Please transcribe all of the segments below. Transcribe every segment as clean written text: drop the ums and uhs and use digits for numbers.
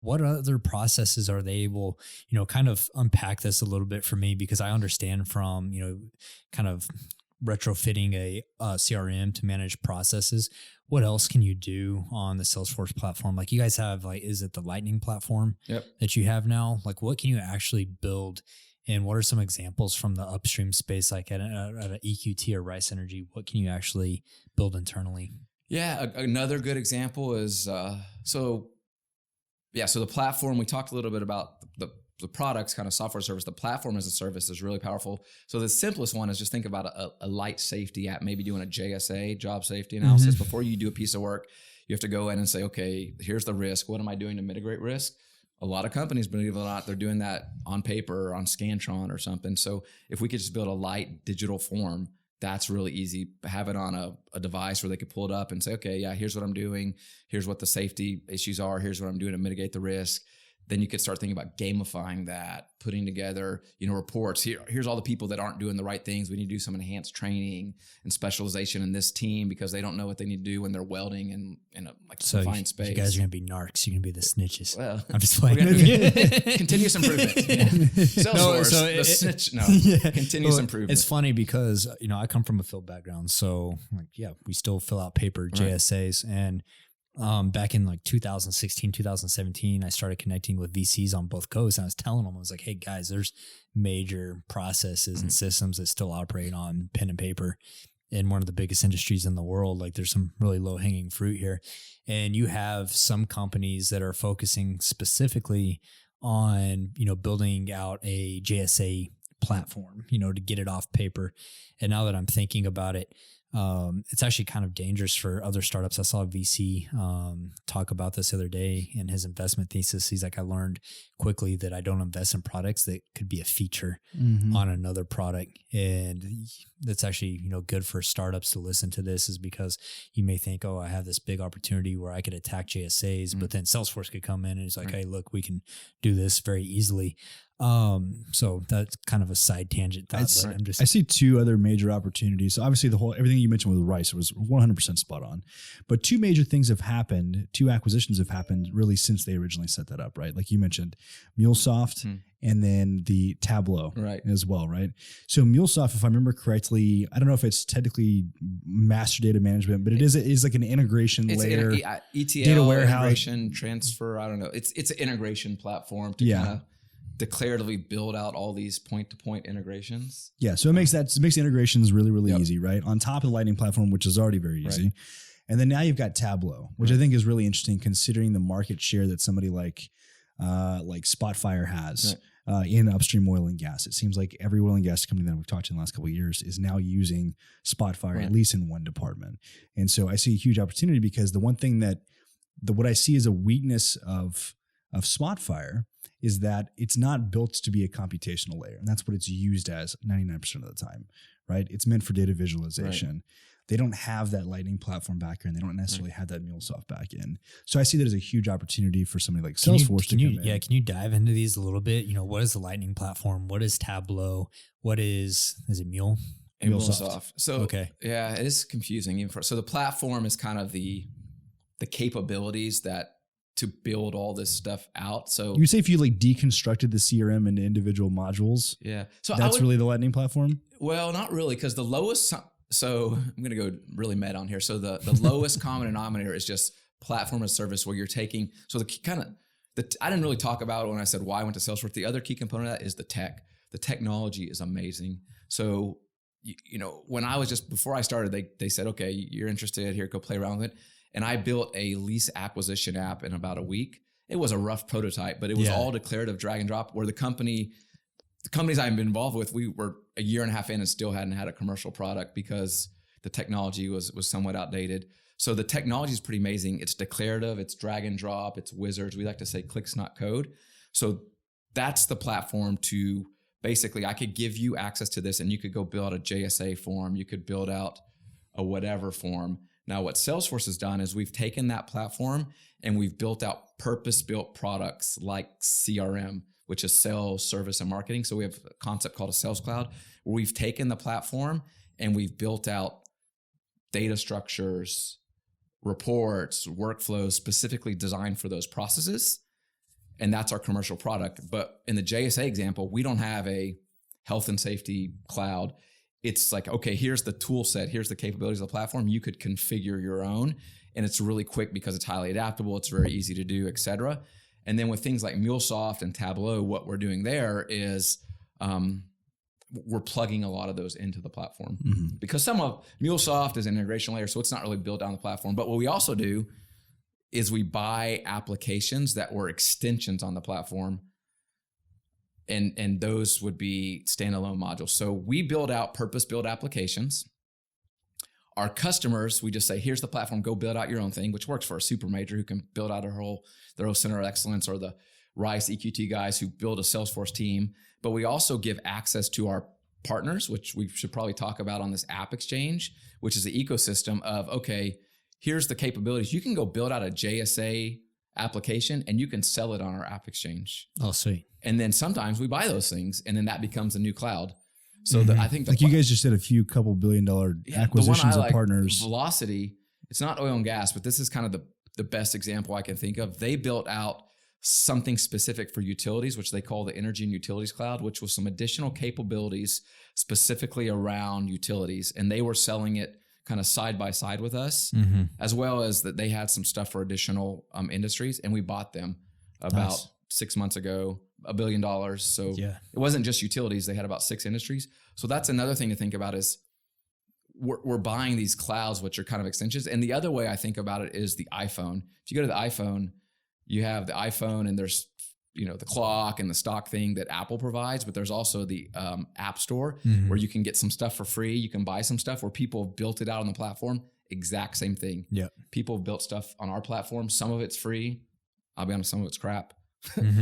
what other processes are they able, kind of unpack this a little bit for me, because I understand from, kind of retrofitting a CRM to manage processes. What else can you do on the Salesforce platform? Like, you guys have, like, is it the Lightning platform that you have now? Like, what can you actually build? And what are some examples from the upstream space, like at an EQT or Rice Energy? What can you actually build internally? Yeah, another good example is so the platform. We talked a little bit about the products, kind of software service. The platform as a service is really powerful. So the simplest one is just think about a light safety app, maybe doing a JSA, job safety analysis. Before you do a piece of work, you have to go in and say, okay, here's the risk. What am I doing to mitigate risk? A lot of companies, believe it or not, they're doing that on paper or on Scantron or something. So if we could just build a light digital form, that's really easy. Have it on a device where they could pull it up and say, okay, yeah, here's what I'm doing. Here's what the safety issues are. Here's what I'm doing to mitigate the risk. Then you could start thinking about gamifying that, putting together, reports. Here's all the people that aren't doing the right things. We need to do some enhanced training and specialization in this team because they don't know what they need to do when they're welding in a confined space. You guys are going to be narcs. You're going to be the snitches. Well, I'm just playing. Continuous improvement. Yeah. Salesforce, continuous improvement. It's funny because, I come from a field background. So we still fill out paper JSAs. And back in like 2016, 2017, I started connecting with VCs on both coasts. And I was telling them, I was like, hey guys, there's major processes and systems that still operate on pen and paper in one of the biggest industries in the world. Like, there's some really low hanging fruit here. And you have some companies that are focusing specifically on, building out a JSA platform, to get it off paper. And now that I'm thinking about it, it's actually kind of dangerous for other startups. I saw a VC talk about this the other day in his investment thesis. He's like, I learned quickly that I don't invest in products that could be a feature on another product. And that's actually, good for startups to listen to this, is because you may think, oh, I have this big opportunity where I could attack JSAs, but then Salesforce could come in and it's like, hey, look, we can do this very easily. So that's kind of a side tangent thought, I see two other major opportunities. So obviously everything you mentioned with Rice was 100% spot on, but two major things have happened. Two acquisitions have happened really since they originally set that up, right? Like you mentioned, MuleSoft and then the Tableau as well, right? So MuleSoft, if I remember correctly, I don't know if it's technically master data management, but it is like an integration layer. ETL, data warehouse, integration, transfer. I don't know. It's an integration platform to kind of declaratively build out all these point-to-point integrations. Yeah, so it makes the integrations really, really easy, right? On top of the Lightning platform, which is already very easy. Right. And then now you've got Tableau, which I think is really interesting considering the market share that somebody like Spotfire has in upstream oil and gas. It seems like every oil and gas company that we've talked to in the last couple of years is now using Spotfire, at least in one department. And so I see a huge opportunity because the one thing what I see as a weakness of Spotfire is that it's not built to be a computational layer. And that's what it's used as 99% of the time, right? It's meant for data visualization. Right. They don't have that Lightning platform backend. They don't necessarily have that MuleSoft backend. So I see that as a huge opportunity for somebody like Salesforce to come in. Yeah, can you dive into these a little bit? What is the Lightning platform? What is Tableau? What is it Mule? MuleSoft. So yeah, it is confusing. So the platform is kind of the capabilities to build all this stuff out. So you would say if you deconstructed the CRM into individual modules, so that's really the Lightning platform? Well, not really, because the lowest, so I'm going to go really meta on here. So the lowest common denominator is just platform as service, where you're taking, so I didn't really talk about it when I said why I went to Salesforce. The other key component of that is the tech. The technology is amazing. So, when I was before I started, they said, okay, you're interested here, go play around with it. And I built a lease acquisition app in about a week. It was a rough prototype, but it was all declarative drag and drop, where the companies I've been involved with, we were a year and a half in and still hadn't had a commercial product because the technology was somewhat outdated. So the technology is pretty amazing. It's declarative, it's drag and drop, it's wizards. We like to say clicks, not code. So that's the platform to basically, I could give you access to this and you could go build a JSA form. You could build out a whatever form. Now, what Salesforce has done is we've taken that platform and we've built out purpose-built products like CRM, which is sales, service, and marketing. So we have a concept called a Sales Cloud, where we've taken the platform and we've built out data structures, reports, workflows specifically designed for those processes. and that's our commercial product. But in the JSA example, we don't have a health and safety cloud. It's like, okay, here's the tool set, here's the capabilities of the platform. You could configure your own, and it's really quick because it's highly adaptable. It's very easy to do, et cetera. And then with things like MuleSoft and Tableau, what we're doing there is we're plugging a lot of those into the platform, because some of MuleSoft is an integration layer, so it's not really built on the platform. But what we also do is we buy applications that were extensions on the platform, and those would be standalone modules. So we build out purpose-built applications. Our customers, we just say, here's the platform, go build out your own thing, which works for a super major who can build out their own center of excellence, or the Rice EQT guys who build a Salesforce team. But we also give access to our partners, which we should probably talk about on this App Exchange, which is the ecosystem of, okay, here's the capabilities. You can go build out a JSA application and you can sell it on our App Exchange. Oh, sweet. And then sometimes we buy those things, and then that becomes a new cloud. So I think like you guys just did a couple $1 billion acquisitions of partners. Velocity, it's not oil and gas, but this is kind of the best example I can think of. They built out something specific for utilities, which they call the Energy and Utilities Cloud, which was some additional capabilities specifically around utilities. And they were selling it kind of side by side with us, as well as that they had some stuff for additional industries. And we bought them about 6 months ago, $1 billion. So it wasn't just utilities. They had about 6 industries. So that's another thing to think about is we're buying these clouds, which are kind of extensions. And the other way I think about it is the iPhone. If you go to the iPhone, you have the iPhone, and there's, the clock and the stock thing that Apple provides, but there's also the App Store where you can get some stuff for free. You can buy some stuff where people have built it out on the platform. Exact same thing. Yeah. People have built stuff on our platform. Some of it's free. I'll be honest, some of it's crap.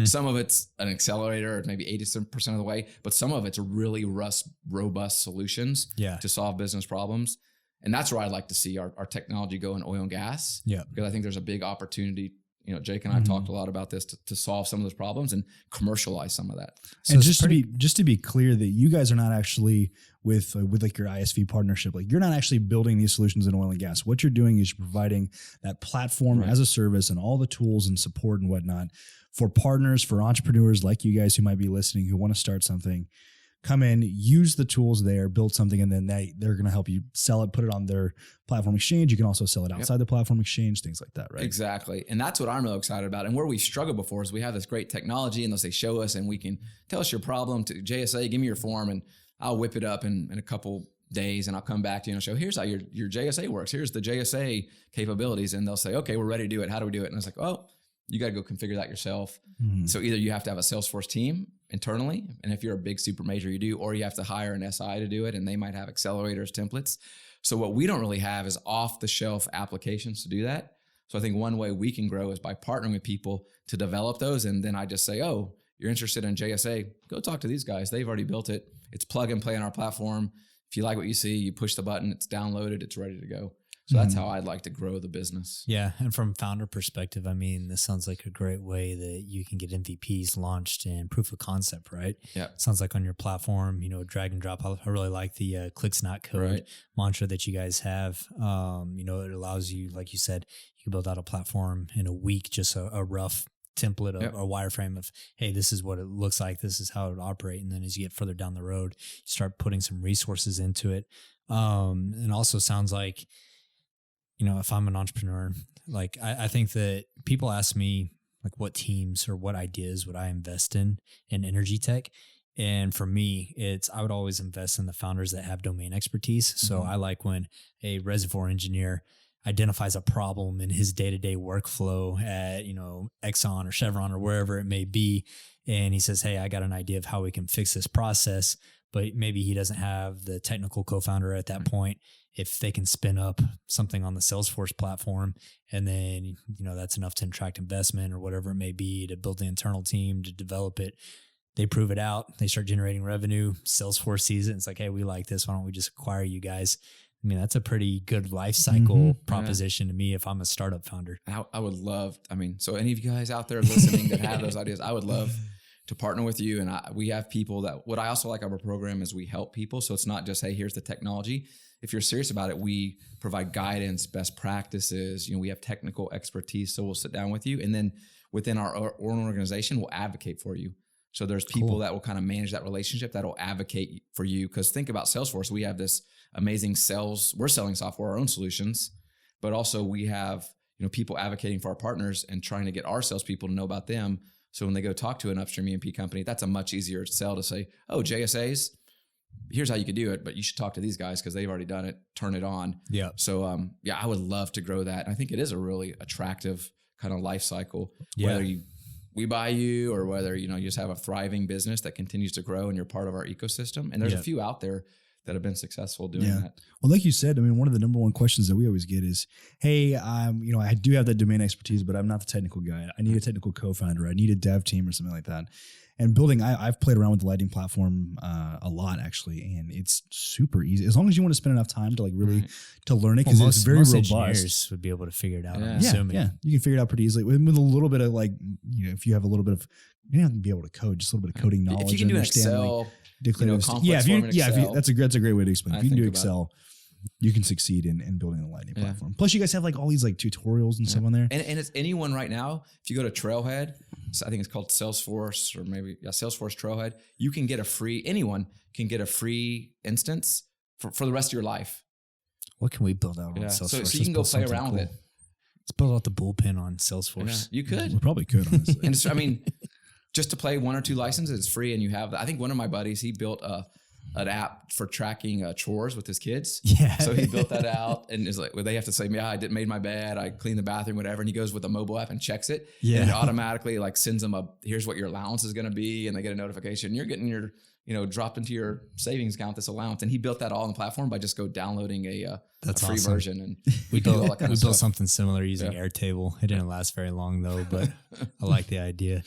Some of it's an accelerator, maybe 80% of the way, but some of it's really robust solutions to solve business problems. And that's where I'd like to see our technology go in oil and gas. Yeah. Because I think there's a big opportunity. Jake and I have talked a lot about this to solve some of those problems and commercialize some of that. So and just to be clear that you guys are not actually with like your ISV partnership, like you're not actually building these solutions in oil and gas. What you're doing is you're providing that platform as a service and all the tools and support and whatnot for partners, for entrepreneurs like you guys who might be listening, who want to start something. Come in, use the tools there, build something, and then they're going to help you sell it, put it on their platform exchange. You can also sell it outside the platform exchange, things like that, right? Exactly. And that's what I'm really excited about. And where we struggled before is we have this great technology, and they'll say, show us, and we can tell us your problem to JSA, give me your form, and I'll whip it up in a couple days, and I'll come back to you and show, here's how your JSA works. Here's the JSA capabilities. And they'll say, okay, we're ready to do it. How do we do it? And I was like, oh, you got to go configure that yourself. So either you have to have a Salesforce team internally, and if you're a big super major, you do, or you have to hire an SI to do it, and they might have accelerators, templates. So what we don't really have is off-the-shelf applications to do that. So I think one way we can grow is by partnering with people to develop those, and then I just say, oh, you're interested in JSA, go talk to these guys. They've already built it. It's plug and play on our platform. If you like what you see, you push the button, it's downloaded, it's ready to go. So that's how I'd like to grow the business. Yeah. And from founder perspective, I mean, this sounds like a great way that you can get MVPs launched and proof of concept, right? Yeah. Sounds like on your platform, drag and drop. I really like the clicks not code mantra that you guys have. It allows you, like you said, you can build out a platform in a week, just a rough template, a wireframe of, hey, this is what it looks like. This is how it would operate. And then as you get further down the road, you start putting some resources into it. And also sounds like, if I'm an entrepreneur, like I think that people ask me like what teams or what ideas would I invest in energy tech. And for me, I would always invest in the founders that have domain expertise. So I like when a reservoir engineer identifies a problem in his day-to-day workflow at, Exxon or Chevron or wherever it may be. And he says, hey, I got an idea of how we can fix this process, but maybe he doesn't have the technical co-founder at that point. If they can spin up something on the Salesforce platform, and then, that's enough to attract investment or whatever it may be to build the internal team to develop it. They prove it out. They start generating revenue. Salesforce sees it. And it's like, hey, we like this. Why don't we just acquire you guys? I mean, that's a pretty good life cycle proposition to me if I'm a startup founder. I would love, so any of you guys out there listening that have those ideas, I would love to partner with you. And we have people that, what I also like about our program is we help people. So it's not just, hey, here's the technology. If you're serious about it, we provide guidance, best practices. We have technical expertise. So we'll sit down with you. And then within our own organization, we'll advocate for you. So there's people that will kind of manage that relationship, that will advocate for you. Because think about Salesforce. We have this amazing we're selling software, our own solutions, but also we have, people advocating for our partners and trying to get our salespeople to know about them. So when they go talk to an upstream E&P company, that's a much easier sell to say, oh, JSAs, here's how you could do it, but you should talk to these guys because they've already done it, turn it on. Yeah. So I would love to grow that. And I think it is a really attractive kind of life cycle, whether we buy you or whether, you just have a thriving business that continues to grow and you're part of our ecosystem. And there's a few out there that have been successful doing that. Well, like you said, I mean, one of the number one questions that we always get is, hey, I do have that domain expertise, but I'm not the technical guy. I need a technical co-founder. I need a dev team or something like that. And building, I've played around with the Lightning platform a lot actually, and it's super easy as long as you want to spend enough time to really to learn it, because it's very robust. Engineers would be able to figure it out. I'm assuming. Yeah, you can figure it out pretty easily with a little bit of if you have a little bit of, you don't have to be able to code, just a little bit of coding knowledge. If you can do Excel. Excel. That's a great way to explain it. If you can do Excel, you can succeed in building a Lightning platform. Plus, you guys have all these tutorials and stuff on there. And it's anyone right now. If you go to Trailhead, I think it's called Salesforce, or maybe Salesforce Trailhead. You can get anyone can get a free instance for the rest of your life. What can we build out on Salesforce? So you can go play around with it. Let's build out the bullpen on Salesforce. Yeah, you could. We probably could, honestly. And just to play 1 or 2 licenses, it's free, and you have. I think one of my buddies, he built an app for tracking chores with his kids. Yeah. So he built that out and is they have to say, I made my bed, I cleaned the bathroom, whatever. And he goes with a mobile app and checks it. Yeah. And it automatically sends them here's what your allowance is going to be. And they get a notification. You're getting your, dropped into your savings account, this allowance. And he built that all on the platform by just downloading a free awesome. Version. And we built something similar using Airtable. It didn't last very long though, but I like the idea.